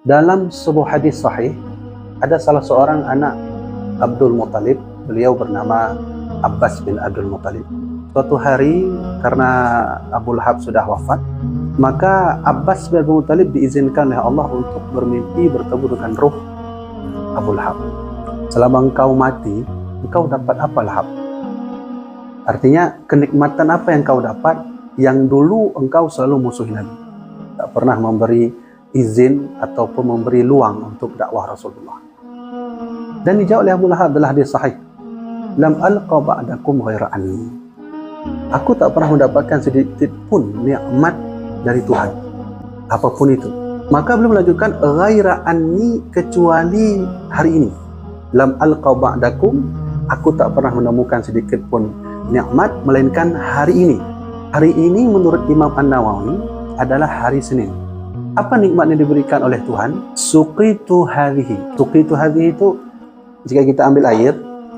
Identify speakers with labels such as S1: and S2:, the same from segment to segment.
S1: Dalam sebuah hadis sahih, ada salah seorang anak Abdul Muttalib, beliau bernama Abbas bin Abdul Muttalib. Suatu hari karena Abu Lahab sudah wafat, maka Abbas bin Abdul Muttalib diizinkan oleh Allah untuk bermimpi bertemu dengan ruh Abu Lahab. Selama engkau mati, engkau dapat apa Lahab? Artinya kenikmatan apa yang kau dapat yang dulu engkau selalu musuhi Nabi, tak pernah memberi izin ataupun memberi luang untuk dakwah Rasulullah. Dan dijawab oleh Abu Lahab adalah hadis sahih, lam alqa ba'dakum ghaira anni, aku tak pernah mendapatkan sedikit pun nikmat dari Tuhan, apapun itu. Maka beliau melanjutkan ghaira anni, kecuali hari ini. Lam alqa ba'dakum, aku tak pernah menemukan sedikit pun nikmat melainkan hari ini. Hari ini menurut Imam An-Nawawi adalah hari Senin. Apa nikmat yang diberikan oleh Tuhan? Suqitu hadhihi. Suqitu hadhihi itu jika kita ambil air,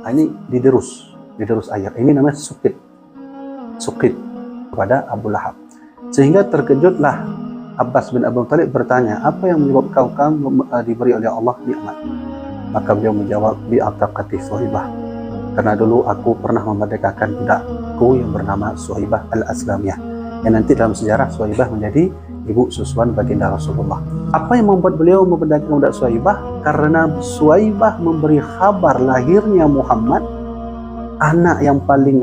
S1: ini diderus air. Ini namanya suqit. Suqit kepada Abu Lahab. Sehingga terkejutlah Abbas bin Abdul Muttalib bertanya, apa yang menyebabkan kamu diberi oleh Allah nikmat? Maka beliau menjawab, bi'ataqati Suhaibah. Karena dulu aku pernah memerdekakan budakku yang bernama Suhaibah al-Aslamiyah. Yang nanti dalam sejarah Suhaibah menjadi ibu susuan baginda Rasulullah. Apa yang membuat beliau memerdekakan budak Suhaibah? Karena Suhaibah memberi kabar lahirnya Muhammad, anak yang paling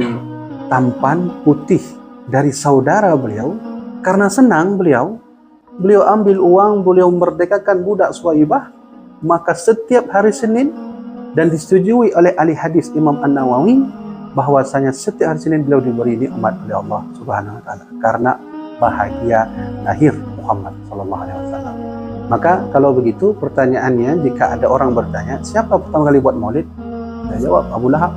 S1: tampan, putih dari saudara beliau. Karena senang beliau ambil uang, beliau memerdekakan budak Suhaibah. Maka setiap hari Senin, dan disetujui oleh ahli hadis Imam An-Nawawi, bahwasanya setiap hari Senin beliau diberi nikmat oleh Allah Subhanahu wa taala karena bahagia lahir Muhammad sallallahu alaihi wasallam. Maka kalau begitu pertanyaannya, jika ada orang bertanya, siapa pertama kali buat maulid? Saya jawab, Abu Lahab.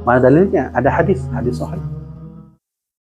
S1: Mana dalilnya? Ada hadis sahih.